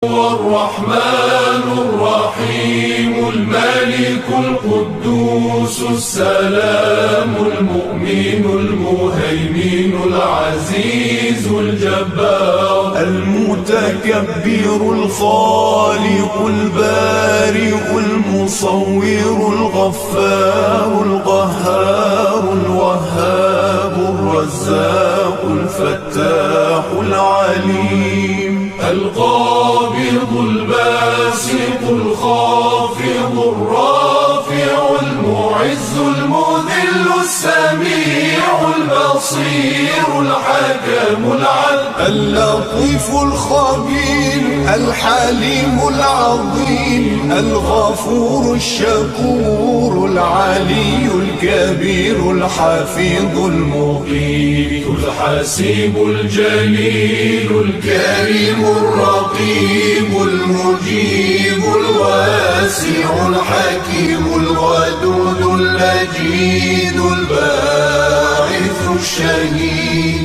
هو الرحمن الرحيم الملك القدوس السلام المؤمن المهيمن العزيز الجبار المتكبر الخالق البارئ المصور الغفار القهار الوهاب الرزاق الفتاح العليم القابض الباسط الخافض الرافع المعز المذل السميع البصير الحكم العدل اللطيف الخبير الحليم العظيم الغفور الشكور العلي الكبير الحفيظ المقيت الحسيب الجليل الكريم الرقيب المجيب الواسع الحكيم الودود المجيد الباعث الشهيد